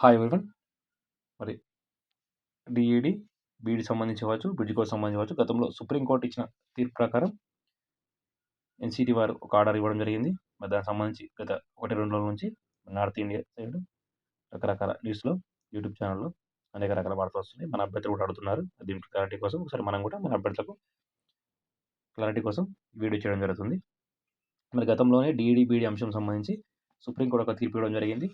Hi everyone. మరి DEd, B Ed సంబంధించి కావచ్చు, బ్రిడ్జ్ కోర్స్ సంబంధించి కావచ్చు, గతంలో సుప్రీంకోర్టు ఇచ్చిన తీర్పు ప్రకారం ఎన్సీటీ వారు ఒక ఆర్డర్ ఇవ్వడం జరిగింది. మరి దానికి సంబంధించి గత 1-2 రోజుల నుంచి నార్త్ ఇండియా సైడ్ రకరకాల న్యూస్లో, యూట్యూబ్ ఛానల్లో అనేక రకాల వార్తలు వస్తున్నాయి. మన అభ్యర్థులు కూడా అడుగుతున్నారు. దీనికి క్లారిటీ కోసం ఒకసారి మనం కూడా మన అభ్యర్థులకు క్లారిటీ కోసం వీడియో చేయడం జరుగుతుంది. మరి గతంలోనే డీఈడీ, బీఈడీ అంశం సంబంధించి సుప్రీంకోర్టు ఒక తీర్పు ఇవ్వడం జరిగింది.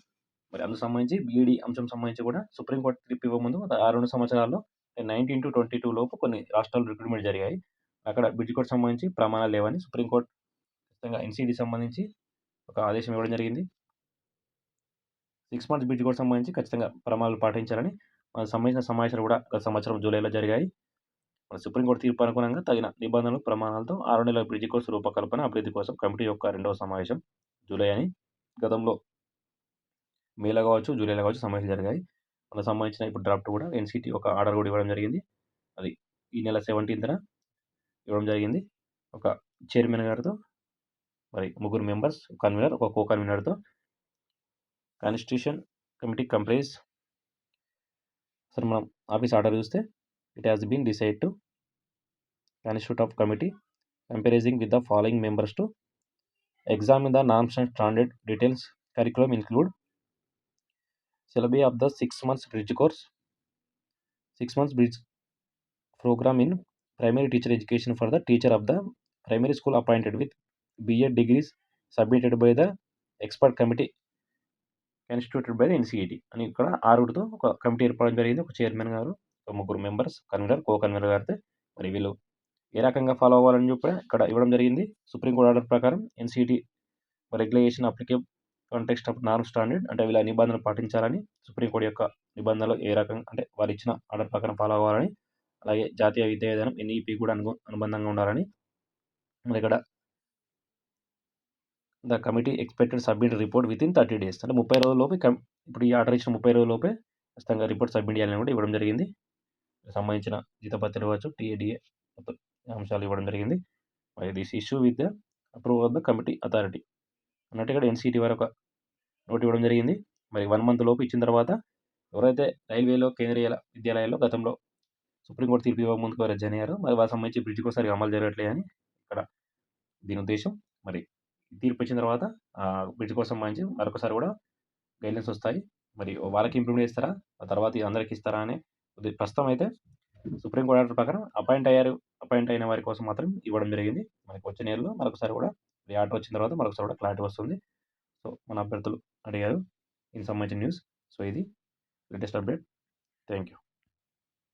మరి అందుకు సంబంధించి బీఈడీ అంశం సంబంధించి కూడా సుప్రీంకోర్టు తీర్పు ఇవ్వముందు ఆ 2 సంవత్సరాల్లో 19-22 లోపు కొన్ని రాష్ట్రాలు రిక్రూట్మెంట్ జరిగాయి. అక్కడ బ్రిడ్జ్ కోర్ట్ సంబంధించి ప్రమాణాలు లేవని సుప్రీంకోర్టు ఖచ్చితంగా ఎన్సీడీ సంబంధించి ఒక ఆదేశం ఇవ్వడం జరిగింది. 6 మంత్స్ బ్రిడ్జ్ కోర్ట్ సంబంధించి ఖచ్చితంగా ప్రమాణాలు పాటించాలని సంబంధించిన సమావేశాలు కూడా గత సంవత్సరం జూలైలో జరిగాయి. సుప్రీంకోర్టు తీర్పు అనుగుణంగా తగిన నిబంధనలు, ప్రమాణాలతో 6 నెలల బ్రిడ్జ్ కోర్సు రూపకల్పన, అభివృద్ధి కోసం కమిటీ యొక్క 2వ సమావేశం జూలై అని గతంలో మేలో కావచ్చు, జూలైలో కావచ్చు సమావేశాలు జరిగాయి. అందుకు సంబంధించిన ఇప్పుడు డ్రాఫ్ట్ కూడా ఎన్సీటీ ఒక ఆర్డర్ కూడా ఇవ్వడం జరిగింది. అది ఈ నెల 17న ఇవ్వడం జరిగింది. ఒక చైర్మన్ గారితో, మరి 3 మెంబర్స్, కన్వీనర్, ఒక కో కన్వీనర్తో. Constitution committee comprise. సరే, మనం ఆఫీస్ ఆర్డర్ చూస్తే it has been decide to constitute of committee comparing with the following members to examine the norms and standard details curriculum include syllabi of the 6 months bridge course, 6 months bridge program in primary teacher education for the teacher of the primary school appointed with B.Ed degrees submitted by the expert committee constituted by the NCET అని ఇక్కడ 6తో ఒక committee ఏర్పడడం జరిగింది. ఒక chairman గారు, 3 members, convener, co convener గారితో. మరి వీళ్ళు ఏ రకంగా ఫాలో అవ్వాలని చెప్పి ఇక్కడ ఇవ్వడం జరిగింది. సుప్రీంకోర్టు ఆర్డర్ ప్రకారం NCT regulation applicable context of norm standard, అంటే వీళ్ళ నిబంధనలు పాటించాలని, సుప్రీంకోర్టు యొక్క నిబంధనలు ఏ రకంగా అంటే వారు ఇచ్చిన ఆర్డర్ ప్రకారం ఫాలో అవ్వాలని, అలాగే జాతీయ విద్యా విధానం ఎన్ఈపీ కూడా అనుబంధంగా ఉండాలని. మరి ఇక్కడ the committee expected submit report with in 30 days, అంటే 30 రోజుల్లోపు ఇప్పుడు ఈ ఆర్డర్ ఇచ్చిన 30 రోజుల్లోపే ఖచ్చితంగా రిపోర్ట్ సబ్మిట్ చేయాలని కూడా ఇవ్వడం జరిగింది. సంబంధించిన జీతపత్యాలు కావచ్చు, టీఏడిఏ అంశాలు ఇవ్వడం జరిగింది. మరి this issue with the approval of the committee authority అన్నట్టు ఇక్కడ ఎన్సీటీ వారు ఒక నోట్ ఇవ్వడం జరిగింది. మరి 1 month లోపు ఇచ్చిన తర్వాత ఎవరైతే రైల్వేలో, కేంద్రీయ విద్యాలయాల్లో గతంలో సుప్రీంకోర్టు తీర్పు ఇవ్వక ముందుకు ఎవరైతే జాయిన్ అయ్యారో మరి వారికి సంబంధించి బ్రిడ్జ్కి ఒకసారి అమలు జరగట్లేదని ఇక్కడ దీని ఉద్దేశం. మరి తీర్పు ఇచ్చిన తర్వాత బ్రిడ్జ్ కోసం సంబంధించి మరొకసారి కూడా గైడ్లైన్స్ వస్తాయి. మరి వాళ్ళకి ఇంప్లిమెంట్ చేస్తారా, ఆ తర్వాత అందరికి ఇస్తారా అనే ప్రస్తుతం అయితే సుప్రీంకోర్టు ఆర్డర్ ప్రకారం అపాయింట్ అయిన వారి కోసం మాత్రం ఇవ్వడం జరిగింది. మనకి వచ్చే నెలలో మరొకసారి కూడా ఈ ఆర్డర్ వచ్చిన తర్వాత మరొకసారి కూడా క్లారిటీ వస్తుంది. సో మన అభ్యర్థులు అడిగారు దీనికి సంబంధించిన న్యూస్. సో ఇది లేటెస్ట్ అప్డేట్. Thank you.